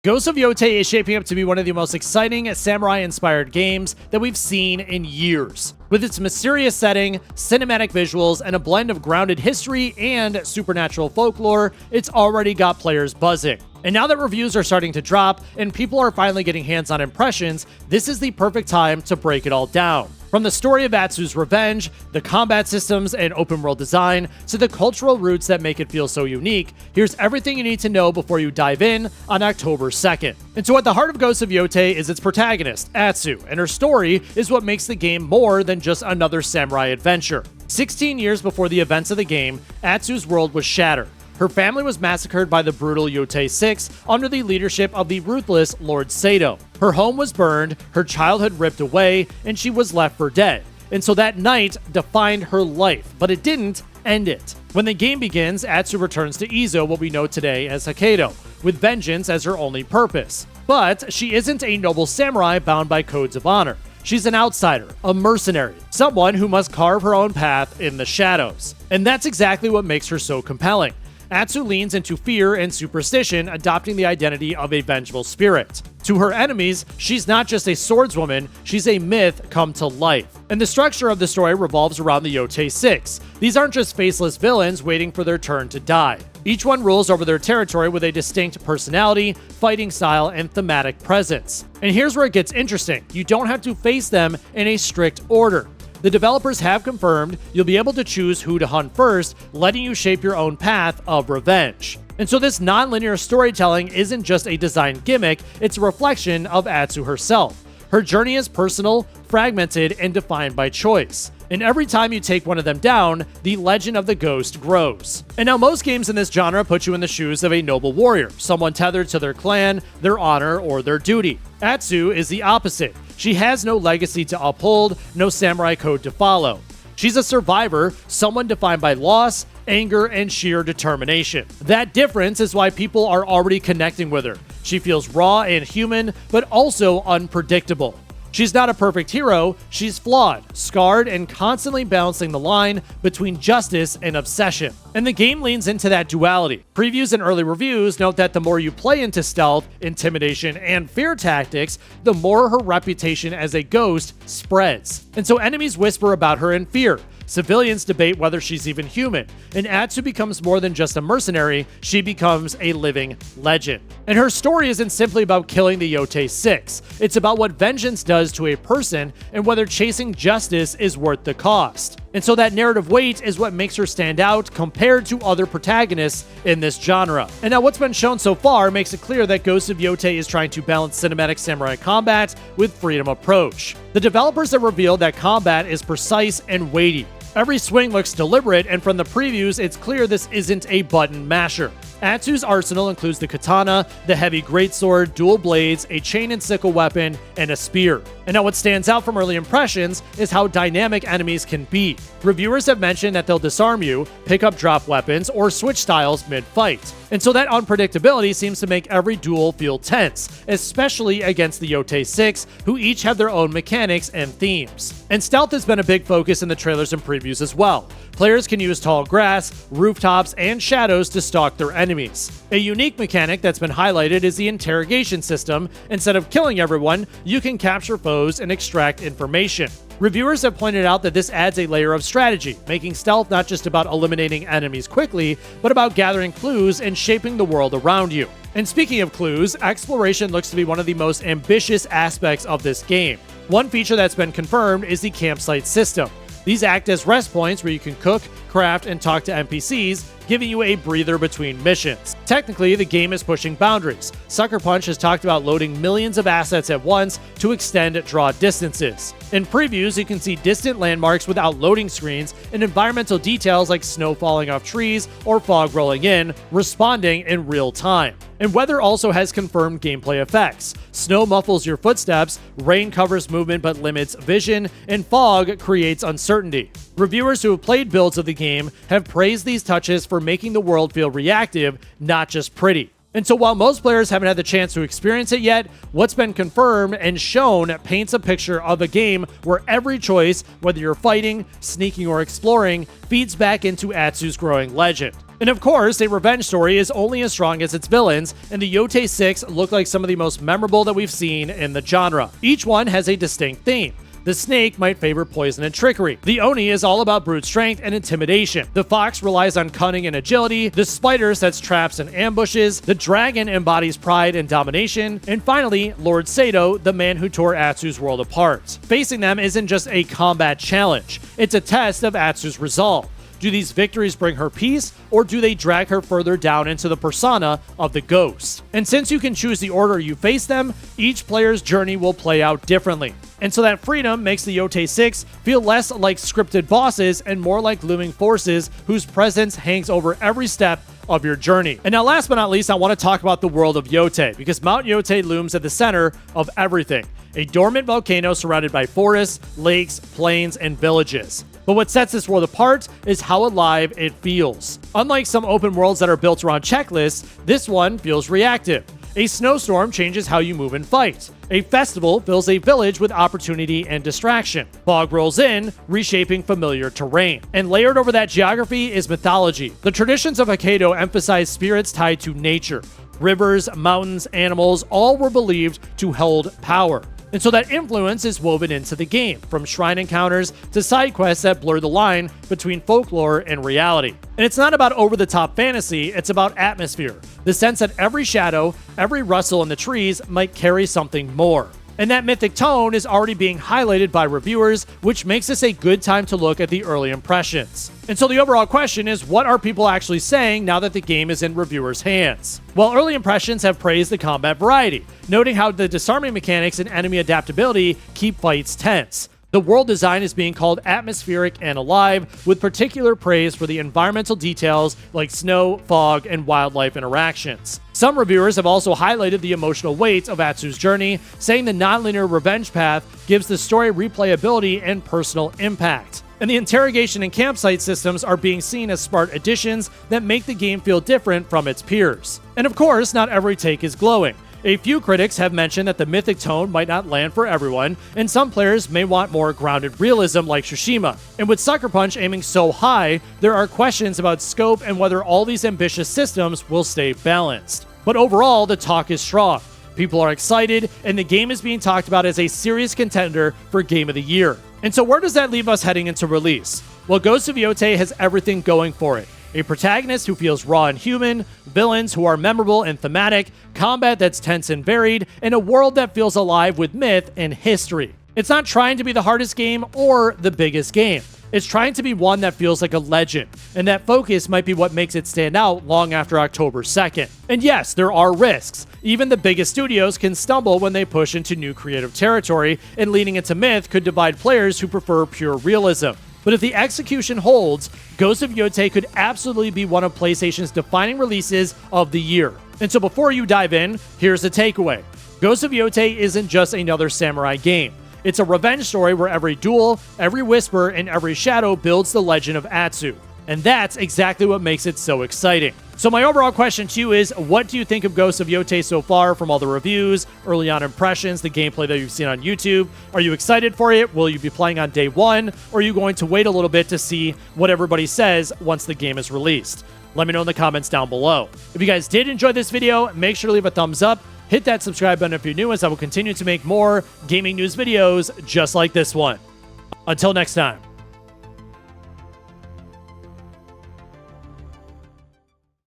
Ghost of Yotei is shaping up to be one of the most exciting samurai-inspired games that we've seen in years. With its mysterious setting, cinematic visuals, and a blend of grounded history and supernatural folklore, it's already got players buzzing. And now that reviews are starting to drop and people are finally getting hands-on impressions, this is the perfect time to break it all down. From the story of Atsu's revenge, the combat systems and open-world design, to the cultural roots that make it feel so unique, here's everything you need to know before you dive in on October 2nd. And so at the heart of Ghost of Yotei is its protagonist, Atsu, and her story is what makes the game more than just another samurai adventure. 16 years before the events of the game, Atsu's world was shattered. Her family was massacred by the brutal Yotei Six under the leadership of the ruthless Lord Sato. Her home was burned, her childhood ripped away, and she was left for dead. And so that night defined her life, but it didn't end it. When the game begins, Atsu returns to Izo, what we know today as Hokkaido, with vengeance as her only purpose. But she isn't a noble samurai bound by codes of honor. She's an outsider, a mercenary, someone who must carve her own path in the shadows. And that's exactly what makes her so compelling. Atsu leans into fear and superstition, adopting the identity of a vengeful spirit. To her enemies, she's not just a swordswoman, she's a myth come to life. And the structure of the story revolves around the Yotei Six. These aren't just faceless villains waiting for their turn to die. Each one rules over their territory with a distinct personality, fighting style, and thematic presence. And here's where it gets interesting. You don't have to face them in a strict order. The developers have confirmed you'll be able to choose who to hunt first, letting you shape your own path of revenge. And so this non-linear storytelling isn't just a design gimmick, it's a reflection of Atsu herself. Her journey is personal, fragmented, and defined by choice. And every time you take one of them down, the legend of the ghost grows. And now most games in this genre put you in the shoes of a noble warrior, someone tethered to their clan, their honor, or their duty. Atsu is the opposite. She has no legacy to uphold, no samurai code to follow. She's a survivor, someone defined by loss, anger, and sheer determination. That difference is why people are already connecting with her. She feels raw and human, but also unpredictable. She's not a perfect hero, she's flawed, scarred, and constantly balancing the line between justice and obsession. And the game leans into that duality. Previews and early reviews note that the more you play into stealth, intimidation, and fear tactics, the more her reputation as a ghost spreads. And so enemies whisper about her in fear. Civilians debate whether she's even human, and Atsu becomes more than just a mercenary, she becomes a living legend. And her story isn't simply about killing the Yotei Six, it's about what vengeance does to a person and whether chasing justice is worth the cost. And so that narrative weight is what makes her stand out compared to other protagonists in this genre. And now what's been shown so far makes it clear that Ghost of Yotei is trying to balance cinematic samurai combat with freedom approach. The developers have revealed that combat is precise and weighty. Every swing looks deliberate, and from the previews, it's clear this isn't a button masher. Atsu's arsenal includes the katana, the heavy greatsword, dual blades, a chain and sickle weapon, and a spear. And now what stands out from early impressions is how dynamic enemies can be. Reviewers have mentioned that they'll disarm you, pick up drop weapons, or switch styles mid-fight. And so that unpredictability seems to make every duel feel tense, especially against the Yotei Six, who each have their own mechanics and themes. And stealth has been a big focus in the trailers and previews as well. Players can use tall grass, rooftops, and shadows to stalk their enemies. A unique mechanic that's been highlighted is the interrogation system. Instead of killing everyone, you can capture foes and extract information. Reviewers have pointed out that this adds a layer of strategy, making stealth not just about eliminating enemies quickly, but about gathering clues and shaping the world around you. And speaking of clues, exploration looks to be one of the most ambitious aspects of this game. One feature that's been confirmed is the campsite system. These act as rest points where you can cook, craft, and talk to NPCs, giving you a breather between missions. Technically, the game is pushing boundaries. Sucker Punch has talked about loading millions of assets at once to extend draw distances. In previews, you can see distant landmarks without loading screens and environmental details like snow falling off trees or fog rolling in, responding in real time. And weather also has confirmed gameplay effects. Snow muffles your footsteps, rain covers movement but limits vision, and fog creates uncertainty. Reviewers who have played builds of the game have praised these touches for making the world feel reactive, not just pretty. And so while most players haven't had the chance to experience it yet, what's been confirmed and shown paints a picture of a game where every choice, whether you're fighting, sneaking, or exploring, feeds back into Atsu's growing legend. And of course, a revenge story is only as strong as its villains, and the Yotei Six look like some of the most memorable that we've seen in the genre. Each one has a distinct theme. The snake might favor poison and trickery. The Oni is all about brute strength and intimidation. The fox relies on cunning and agility. The spider sets traps and ambushes. The dragon embodies pride and domination. And finally, Lord Sato, the man who tore Atsu's world apart. Facing them isn't just a combat challenge. It's a test of Atsu's resolve. Do these victories bring her peace, or do they drag her further down into the persona of the ghost? And since you can choose the order you face them, each player's journey will play out differently. And so that freedom makes the Yotei Six feel less like scripted bosses and more like looming forces whose presence hangs over every step of your journey. And now last but not least, I want to talk about the world of Yotei, because Mount Yotei looms at the center of everything. A dormant volcano surrounded by forests, lakes, plains, and villages. But what sets this world apart is how alive it feels. Unlike some open worlds that are built around checklists, this one feels reactive. A snowstorm changes how you move and fight. A festival fills a village with opportunity and distraction. Fog rolls in, reshaping familiar terrain. And layered over that geography is mythology. The traditions of Hokkaido emphasize spirits tied to nature. Rivers, mountains, animals, all were believed to hold power. And so that influence is woven into the game, from shrine encounters to side quests that blur the line between folklore and reality. And it's not about over-the-top fantasy, it's about atmosphere. The sense that every shadow, every rustle in the trees might carry something more. And that mythic tone is already being highlighted by reviewers, which makes this a good time to look at the early impressions. And so the overall question is, what are people actually saying now that the game is in reviewers' hands? Well, early impressions have praised the combat variety, noting how the disarming mechanics and enemy adaptability keep fights tense. The world design is being called atmospheric and alive, with particular praise for the environmental details like snow, fog, and wildlife interactions. Some reviewers have also highlighted the emotional weight of Atsu's journey, saying the nonlinear revenge path gives the story replayability and personal impact. And the interrogation and campsite systems are being seen as smart additions that make the game feel different from its peers. And of course, not every take is glowing. A few critics have mentioned that the mythic tone might not land for everyone, and some players may want more grounded realism like Tsushima. And with Sucker Punch aiming so high, there are questions about scope and whether all these ambitious systems will stay balanced. But overall, the talk is strong. People are excited, and the game is being talked about as a serious contender for Game of the Year. And so where does that leave us heading into release? Well, Ghost of Yotei has everything going for it. A protagonist who feels raw and human, villains who are memorable and thematic, combat that's tense and varied, and a world that feels alive with myth and history. It's not trying to be the hardest game or the biggest game. It's trying to be one that feels like a legend, and that focus might be what makes it stand out long after October 2nd. And yes, there are risks. Even the biggest studios can stumble when they push into new creative territory, and leaning into myth could divide players who prefer pure realism. But if the execution holds, Ghost of Yotei could absolutely be one of PlayStation's defining releases of the year. And so before you dive in, here's the takeaway. Ghost of Yotei isn't just another samurai game. It's a revenge story where every duel, every whisper, and every shadow builds the legend of Atsu. And that's exactly what makes it so exciting. So my overall question to you is, what do you think of Ghost of Yotei so far from all the reviews, early on impressions, the gameplay that you've seen on YouTube? Are you excited for it? Will you be playing on day one? Or are you going to wait a little bit to see what everybody says once the game is released? Let me know in the comments down below. If you guys did enjoy this video, make sure to leave a thumbs up. Hit that subscribe button if you're new, as I will continue to make more gaming news videos just like this one. Until next time.